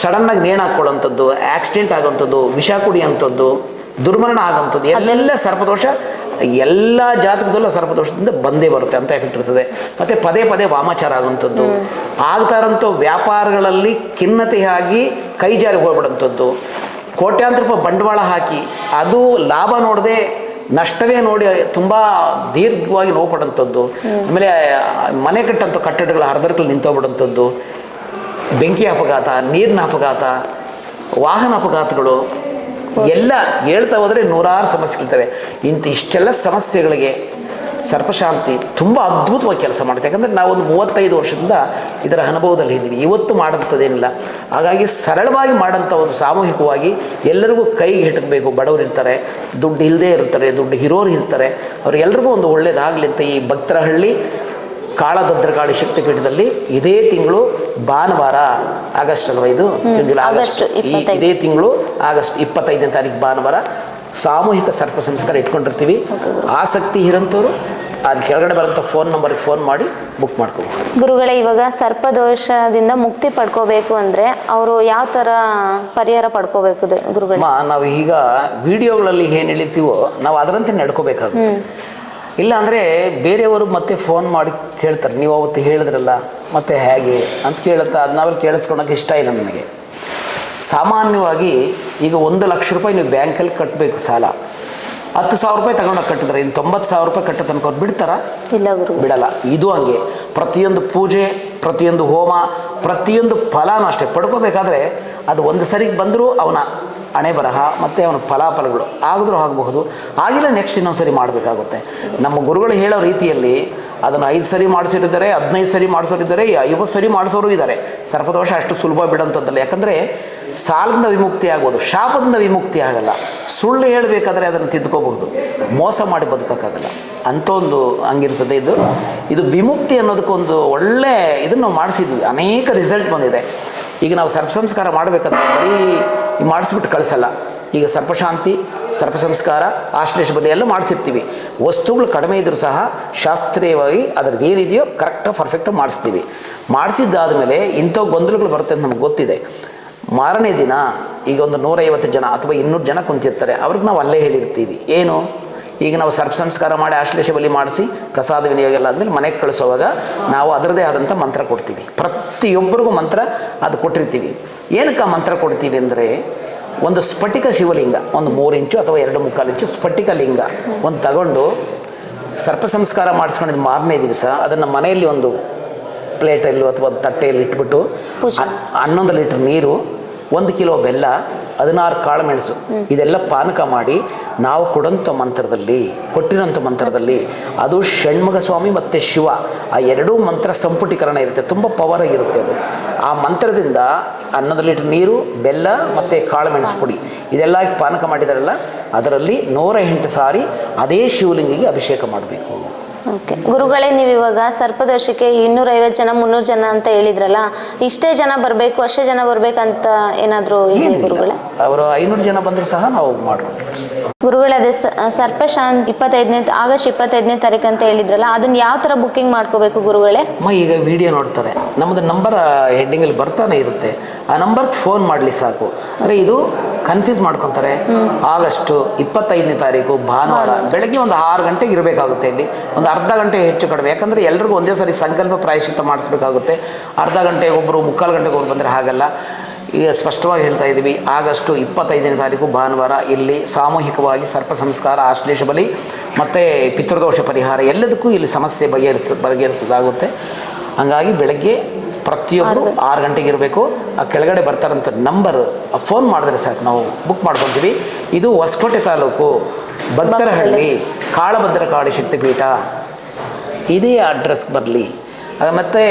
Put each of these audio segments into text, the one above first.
ಸಡನ್ನಾಗಿ ನೇಣು ಹಾಕ್ಕೊಳ್ಳೋಂಥದ್ದು, ಆಕ್ಸಿಡೆಂಟ್ ಆಗೋಂಥದ್ದು, ವಿಷ ಕುಡಿಯೋಂಥದ್ದು, ದುರ್ಮರಣ ಆಗೋಂಥದ್ದು ಎಲ್ಲ ಸರ್ಪದೋಷ ಎಲ್ಲ ಜಾತಕದಲ್ಲೂ ಸರ್ಪದೋಷದಿಂದ ಬಂದೇ ಬರುತ್ತೆ ಅಂತ ಎಫೆಕ್ಟ್ ಇರ್ತದೆ. ಮತ್ತು ಪದೇ ಪದೇ ವಾಮಾಚಾರ ಆಗುವಂಥದ್ದು, ಆಗ್ತಾ ಇರೋಂಥ ವ್ಯಾಪಾರಗಳಲ್ಲಿ ಖಿನ್ನತೆಯಾಗಿ ಕೈ ಜಾರಿ ಹೋಗ್ಬಿಡೋಂಥದ್ದು, ಕೋಟ್ಯಾಂತರ ರೂಪಾಯಿ ಬಂಡವಾಳ ಹಾಕಿ ಅದು ಲಾಭ ನೋಡದೆ ನಷ್ಟವೇ ನೋಡಿ ತುಂಬ ದೀರ್ಘವಾಗಿ ನೋವು ಪಡೋಂಥದ್ದು, ಆಮೇಲೆ ಮನೆ ಕಟ್ಟಂಥ ಕಟ್ಟಡಗಳ ಅರ್ಧರ್ಕಲ್ಲಿ ನಿಂತೋಗ್ಬಿಡೋಂಥದ್ದು, ಬೆಂಕಿ ಅಪಘಾತ, ನೀರಿನ ಅಪಘಾತ, ವಾಹನ ಅಪಘಾತಗಳು ಎಲ್ಲ ಹೇಳ್ತಾ ಹೋದರೆ ನೂರಾರು ಸಮಸ್ಯೆಗಳಿರ್ತವೆ. ಇಷ್ಟೆಲ್ಲ ಸಮಸ್ಯೆಗಳಿಗೆ ಸರ್ಪಶಾಂತಿ ತುಂಬ ಅದ್ಭುತವಾಗಿ ಕೆಲಸ ಮಾಡುತ್ತೆ. ಯಾಕಂದರೆ ನಾವೊಂದು 35 ವರ್ಷದಿಂದ ಇದರ ಅನುಭವದಲ್ಲಿ ಇದ್ದೀವಿ, ಇವತ್ತು ಮಾಡೋಂಥದ್ದೇನಿಲ್ಲ. ಹಾಗಾಗಿ ಸರಳವಾಗಿ ಮಾಡೋಂಥ ಒಂದು ಸಾಮೂಹಿಕವಾಗಿ ಎಲ್ಲರಿಗೂ ಕೈಗೆ ಹಿಟಕಬೇಕು. ಬಡವರು ಇರ್ತಾರೆ, ದುಡ್ಡು ಇಲ್ಲದೇ ಇರ್ತಾರೆ, ದುಡ್ಡು ಇರೋರು ಇರ್ತಾರೆ, ಅವ್ರಿಗೆಲ್ರಿಗೂ ಒಂದು ಒಳ್ಳೇದಾಗಲಿ ಅಂತ ಈ ಭಕ್ತರಹಳ್ಳಿ ಕಾಳಭದ್ರಕಾಳಿ ಶಕ್ತಿಪೀಠದಲ್ಲಿ ಇದೇ ತಿಂಗಳು ಭಾನುವಾರ ಆಗಸ್ಟ್ ಅಲ್ವಾ ಇದು ಇದೇ ತಿಂಗಳು ಆಗಸ್ಟ್ 25ನೇ ತಾರೀಕು ಭಾನುವಾರ ಸಾಮೂಹಿಕ ಸರ್ಪ ಸಂಸ್ಕಾರ ಇಟ್ಕೊಂಡಿರ್ತೀವಿ. ಆಸಕ್ತಿ ಇರೋಂಥವ್ರು ಅದು ಕೆಳಗಡೆ ಬರೋಂಥ ಫೋನ್ ನಂಬರ್ಗೆ ಫೋನ್ ಮಾಡಿ ಬುಕ್ ಮಾಡ್ಕೋಬೋದು. ಗುರುಗಳೇ, ಇವಾಗ ಸರ್ಪದೋಷದಿಂದ ಮುಕ್ತಿ ಪಡ್ಕೋಬೇಕು ಅಂದರೆ ಅವರು ಯಾವ ಥರ ಪರಿಹಾರ ಪಡ್ಕೋಬೇಕು ಗುರುಗಳೇ? ನಾವು ಈಗ ವಿಡಿಯೋಗಳಲ್ಲಿ ಏನು ಹೇಳಿರ್ತೀವೋ ನಾವು ಅದರಂತೆ ನಡ್ಕೋಬೇಕಾಗುತ್ತೆ. ಇಲ್ಲ ಅಂದರೆ ಬೇರೆಯವರು ಮತ್ತೆ ಫೋನ್ ಮಾಡಿ ಕೇಳ್ತಾರೆ, ನೀವು ಅವತ್ತು ಹೇಳಿದ್ರಲ್ಲ ಮತ್ತೆ ಹೇಗೆ ಅಂತ ಕೇಳುತ್ತಾ ಅದು ನಾವೆಲ್ಲ ಕೇಳಿಸ್ಕೊಳಕ್ಕೆ ಇಷ್ಟ ಇಲ್ಲ ನನಗೆ. ಸಾಮಾನ್ಯವಾಗಿ ಈಗ 1 ಲಕ್ಷ ರೂಪಾಯಿ ನೀವು ಬ್ಯಾಂಕಲ್ಲಿ ಕಟ್ಟಬೇಕು ಸಾಲ, 10,000 ರೂಪಾಯಿ ತಗೊಂಡೋಗಿ ಕಟ್ಟಿದ್ರೆ ಇನ್ನು 90,000 ರೂಪಾಯಿ ಕಟ್ಟ ತನಕ ಅವ್ರು ಬಿಡ್ತಾರಾ? ಇಲ್ಲ ಗುರು, ಬಿಡಲ್ಲ. ಇದು ಹಂಗೆ ಪ್ರತಿಯೊಂದು ಪೂಜೆ, ಪ್ರತಿಯೊಂದು ಹೋಮ, ಪ್ರತಿಯೊಂದು ಫಲನೂ ಅಷ್ಟೇ ಪಡ್ಕೋಬೇಕಾದ್ರೆ ಅದು ಒಂದು ಸರಿಗೆ ಬಂದರೂ ಅವನ ಹಣೆ ಬರಹ ಮತ್ತು ಅವನ ಫಲಾಫಲಗಳು ಆಗಿದ್ರೂ ಆಗಬಹುದು, ಆಗಿಲ್ಲ ನೆಕ್ಸ್ಟ್ ಇನ್ನೊಂದು ಸರಿ ಮಾಡಬೇಕಾಗುತ್ತೆ. ನಮ್ಮ ಗುರುಗಳು ಹೇಳೋ ರೀತಿಯಲ್ಲಿ ಅದನ್ನು 5 ಸರಿ ಮಾಡಿಸೋರಿದ್ದಾರೆ, 15 ಸರಿ ಮಾಡಿಸೋರಿದ್ದಾರೆ, 50 ಸರಿ ಮಾಡಿಸೋರು ಇದ್ದಾರೆ. ಸರ್ಪದೋಷ ಅಷ್ಟು ಸುಲಭ ಬಿಡೋಂಥದ್ದಲ್ಲ. ಯಾಕಂದರೆ ಸಾಲದಿಂದ ವಿಮುಕ್ತಿ ಆಗ್ಬೋದು, ಶಾಪದಿಂದ ವಿಮುಕ್ತಿ ಆಗಲ್ಲ. ಸುಳ್ಳು ಹೇಳಬೇಕಾದ್ರೆ ಅದನ್ನು ತಿದ್ಕೋಬಹುದು, ಮೋಸ ಮಾಡಿ ಬದುಕೋಕ್ಕಾಗಲ್ಲ. ಅಂಥ ಒಂದು ಹಂಗಿರ್ತದೆ. ಇದು ವಿಮುಕ್ತಿ ಅನ್ನೋದಕ್ಕೊಂದು ಒಳ್ಳೆ ಇದನ್ನು ನಾವು ಮಾಡಿಸಿದ್ವಿ, ಅನೇಕ ರಿಸಲ್ಟ್ ಬಂದಿದೆ. ಈಗ ನಾವು ಸರ್ಪ ಸಂಸ್ಕಾರ ಮಾಡಬೇಕಾದ್ರೆ ಬರೀ ಮಾಡಿಸ್ಬಿಟ್ಟು ಕಳಿಸಲ್ಲ. ಈಗ ಸರ್ಪಶಾಂತಿ, ಸರ್ಪ ಸಂಸ್ಕಾರ, ಆಶ್ಲೇಷ ಬಲಿ ಎಲ್ಲ ಮಾಡಿಸಿರ್ತೀವಿ. ವಸ್ತುಗಳು ಕಡಿಮೆ ಇದ್ದರೂ ಸಹ ಶಾಸ್ತ್ರೀಯವಾಗಿ ಅದರದ್ದು ಏನಿದೆಯೋ ಕರೆಕ್ಟಾಗಿ ಪರ್ಫೆಕ್ಟಾಗಿ ಮಾಡಿಸ್ತೀವಿ. ಮಾಡಿಸಿದ್ದಾದಮೇಲೆ ಇಂಥ ಗೊಂದಲಗಳು ಬರುತ್ತೆ ಅಂತ ನಮ್ಗೆ ಗೊತ್ತಿದೆ. ಮಾರನೇ ದಿನ ಈಗ ಒಂದು 150 ಜನ ಅಥವಾ 200 ಜನ ಕುಂತಿರ್ತಾರೆ, ಅವ್ರಿಗೆ ನಾವು ಅಲ್ಲೇ ಹೇಳಿರ್ತೀವಿ ಏನು, ಈಗ ನಾವು ಸರ್ಪ ಸಂಸ್ಕಾರ ಮಾಡಿ ಆಶ್ಲೇಷ ಬಲಿ ಮಾಡಿಸಿ ಪ್ರಸಾದ ವಿನಿಯೋಗ ಎಲ್ಲ ಆದಮೇಲೆ ಮನೆಗೆ ಕಳಿಸೋವಾಗ ನಾವು ಅದರದೇ ಆದಂಥ ಮಂತ್ರ ಕೊಡ್ತೀವಿ. ಪ್ರತಿಯೊಬ್ಬರಿಗೂ ಮಂತ್ರ ಅದು ಕೊಟ್ಟಿರ್ತೀವಿ. ಏನಕ್ಕೆ ಮಂತ್ರ ಕೊಡ್ತೀವಿ ಅಂದರೆ, ಒಂದು ಸ್ಫಟಿಕ ಶಿವಲಿಂಗ, ಒಂದು 3 ಇಂಚು ಅಥವಾ 2.25 ಇಂಚು ಸ್ಫಟಿಕ ಲಿಂಗ ಒಂದು ತಗೊಂಡು ಸರ್ಪ ಸಂಸ್ಕಾರ ಮಾಡಿಸ್ಕೊಂಡಿದ್ದು ಮಾರನೇ ದಿವಸ ಅದನ್ನು ಮನೆಯಲ್ಲಿ ಒಂದು ಪ್ಲೇಟಲ್ಲೂ ಅಥವಾ ಒಂದು ತಟ್ಟೆಯಲ್ಲಿ ಇಟ್ಬಿಟ್ಟು 11 ಲೀಟ್ರ್ ನೀರು, 1 ಕಿಲೋ ಬೆಲ್ಲ, 16 ಕಾಳು ಮೆಣಸು ಇದೆಲ್ಲ ಪಾನಕ ಮಾಡಿ ನಾವು ಕೊಟ್ಟಿರೋಂಥ ಮಂತ್ರದಲ್ಲಿ ಅದು ಷಣ್ಮುಖ ಸ್ವಾಮಿ ಮತ್ತು ಶಿವ ಆ ಎರಡೂ ಮಂತ್ರ ಸಂಪುಟೀಕರಣ ಇರುತ್ತೆ, ತುಂಬ ಪವರ್ ಆಗಿರುತ್ತೆ ಅದು. ಆ ಮಂತ್ರದಿಂದ 11 ಲೀಟ್ರ್ ನೀರು, ಬೆಲ್ಲ ಮತ್ತು ಕಾಳು ಮೆಣಸು ಪುಡಿ ಇದೆಲ್ಲ ಪಾನಕ ಮಾಡಿದಾರಲ್ಲ, ಅದರಲ್ಲಿ 108 ಸಾರಿ ಅದೇ ಶಿವಲಿಂಗಿಗೆ ಅಭಿಷೇಕ ಮಾಡಬೇಕು. ಓಕೆ ಗುರುಗಳೇ, ನೀವು ಇವಾಗ ಸರ್ಪದೋಷಕ್ಕೆ 250 ಜನ 300 ಜನ ಅಂತ ಹೇಳಿದ್ರಲ್ಲ, ಇಷ್ಟೇ ಜನ ಬರಬೇಕು ಅಷ್ಟೇ ಜನ ಬರಬೇಕಂತ ಏನಾದರೂ ಇದೆ ಗುರುಗಳೇ? ಅವರು 500 ಜನ ಬಂದರೂ ಸಹ ನಾವು ಮಾಡ್ಕೊಳ್ತೀವಿ ಗುರುಗಳೇ. ಅದೇ ಸರ್ಪಶಾಂತಿ ಆಗಸ್ಟ್ 25ನೇ ತಾರೀಕು ಅಂತ ಹೇಳಿದ್ರಲ್ಲ, ಅದನ್ನ ಯಾವ ಥರ ಬುಕ್ಕಿಂಗ್ ಮಾಡ್ಕೋಬೇಕು ಗುರುಗಳೇ? ಈಗ ವಿಡಿಯೋ ನೋಡ್ತಾರೆ, ನಮ್ಮದು ನಂಬರ್ ಹೆಡ್ಡಿಂಗಲ್ಲಿ ಬರ್ತಾನೆ ಇರುತ್ತೆ, ಆ ನಂಬರ್ಗೆ ಫೋನ್ ಮಾಡಲಿ ಸಾಕು. ಅಂದರೆ ಇದು ಕನ್ಫ್ಯೂಸ್ ಮಾಡ್ಕೊತಾರೆ. ಆಗಸ್ಟು 25ನೇ ತಾರೀಕು ಭಾನುವಾರ ಬೆಳಗ್ಗೆ ಒಂದು 6 ಗಂಟೆಗೆ ಇರಬೇಕಾಗುತ್ತೆ. ಇಲ್ಲಿ ಒಂದು ಅರ್ಧ ಗಂಟೆ ಹೆಚ್ಚು ಕಡಿಮೆ, ಯಾಕಂದರೆ ಎಲ್ರಿಗೂ ಒಂದೇ ಸಾರಿ ಸಂಕಲ್ಪ ಪ್ರಾಯಶ್ಚಿತ್ತ ಮಾಡಿಸ್ಬೇಕಾಗುತ್ತೆ. ಅರ್ಧ ಗಂಟೆಗೆ ಒಬ್ಬರು, 3/4 ಗಂಟೆಗೆ ಒಬ್ಬರು ಬಂದರೆ ಹಾಗಲ್ಲ. ಈಗ ಸ್ಪಷ್ಟವಾಗಿ ಹೇಳ್ತಾ ಇದ್ದೀವಿ, ಆಗಸ್ಟು 25ನೇ ತಾರೀಕು ಭಾನುವಾರ ಇಲ್ಲಿ ಸಾಮೂಹಿಕವಾಗಿ ಸರ್ಪ ಸಂಸ್ಕಾರ, ಆಶ್ಲೇಷ ಬಲಿ ಮತ್ತು ಪಿತೃದೋಷ ಪರಿಹಾರ ಎಲ್ಲದಕ್ಕೂ ಇಲ್ಲಿ ಸಮಸ್ಯೆ ಬಗೆಹರಿಸೋದಾಗುತ್ತೆ. ಹಾಗಾಗಿ ಬೆಳಗ್ಗೆ ಪ್ರತಿಯೊಬ್ಬರು 6 ಗಂಟೆಗೆ ಇರಬೇಕು. ಆ ಕೆಳಗಡೆ ಬರ್ತಾರಂಥ ನಂಬರ್ ಫೋನ್ ಮಾಡಿದ್ರೆ ಸಾಕು, ನಾವು ಬುಕ್ ಮಾಡ್ಕೊತೀವಿ. ಇದು ಹೊಸಕೋಟೆ ತಾಲೂಕು ಭಕ್ತರಹಳ್ಳಿ ಕಾಳಭದ್ರಕಾಳಿ ಶಕ್ತಿಪೀಠ, ಇದೇ ಅಡ್ರೆಸ್ಗೆ ಬರಲಿ. ಮತ್ತು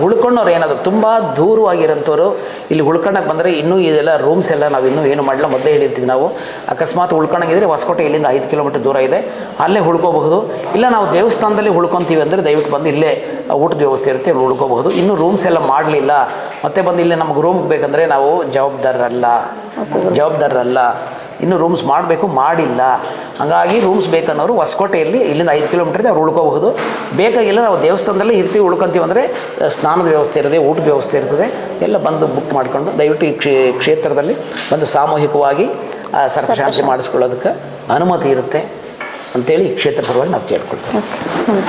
ಉಳ್ಕೊಂಡವ್ರು ಏನಾದರೂ ತುಂಬ ದೂರವಾಗಿರೋಂಥವ್ರು ಇಲ್ಲಿ ಉಳ್ಕೊಂಡಾಗ ಬಂದರೆ ಇನ್ನೂ ಇದೆಲ್ಲ ರೂಮ್ಸ್ ಎಲ್ಲ ನಾವು ಇನ್ನೂ ಏನು ಮಾಡಲ್ಲ, ಮೊದಲೇ ಹೇಳಿರ್ತೀವಿ ನಾವು. ಅಕಸ್ಮಾತ್ ಉಳ್ಕೊಂಡಾಗಿದ್ದರೆ ಹೊಸಕೋಟೆ ಇಲ್ಲಿಂದ 5 ಕಿಲೋಮೀಟರ್ ದೂರ ಇದೆ, ಅಲ್ಲೇ ಉಳ್ಕೋಬಹುದು. ಇಲ್ಲ ನಾವು ದೇವಸ್ಥಾನದಲ್ಲಿ ಉಳ್ಕೊತೀವಿ ಅಂದರೆ ದಯವಿಟ್ಟು ಬಂದು ಇಲ್ಲೇ ಊಟದ ವ್ಯವಸ್ಥೆ ಇರುತ್ತೆ, ಇಲ್ಲಿ ಉಳ್ಕೋಬಹುದು. ಇನ್ನೂ ರೂಮ್ಸ್ ಎಲ್ಲ ಮಾಡಲಿಲ್ಲ, ಮತ್ತೆ ಬಂದು ಇಲ್ಲಿ ನಮ್ಗೆ ರೂಮ್ ಬೇಕಂದರೆ ನಾವು ಜವಾಬ್ದಾರರಲ್ಲ. ಇನ್ನೂ ರೂಮ್ಸ್ ಮಾಡಬೇಕು, ಮಾಡಿಲ್ಲ. ಹಾಗಾಗಿ ರೂಮ್ಸ್ ಬೇಕನ್ನೋರು ಹೊಸಕೋಟೆಯಲ್ಲಿ ಇಲ್ಲಿಂದ 5 ಕಿಲೋಮೀಟರ್ ಇದೆ, ಅವ್ರು ಉಳ್ಕೋಬಹುದು. ಬೇಕಾಗಿಲ್ಲ ನಾವು ದೇವಸ್ಥಾನದಲ್ಲೇ ಇರ್ತೀವಿ, ಉಳ್ಕೊಂತೀವಿ ಅಂದರೆ ಸ್ನಾನದ ವ್ಯವಸ್ಥೆ ಇರ್ತದೆ, ಊಟದ ವ್ಯವಸ್ಥೆ ಇರ್ತದೆ. ಎಲ್ಲ ಬಂದು ಬುಕ್ ಮಾಡಿಕೊಂಡು ದಯವಿಟ್ಟು ಈ ಕ್ಷೇತ್ರದಲ್ಲಿ ಬಂದು ಸಾಮೂಹಿಕವಾಗಿ ಸರ್ಪಶಾಂತಿ ಮಾಡಿಸ್ಕೊಳ್ಳೋದಕ್ಕೆ ಅನುಮತಿ ಇರುತ್ತೆ ಅಂತೇಳಿ ಈ ಕ್ಷೇತ್ರ ಪರವಾಗಿ ನಾವು ಕೇಳ್ಕೊಳ್ತೇವೆ. ನಮಸ್ತೆ.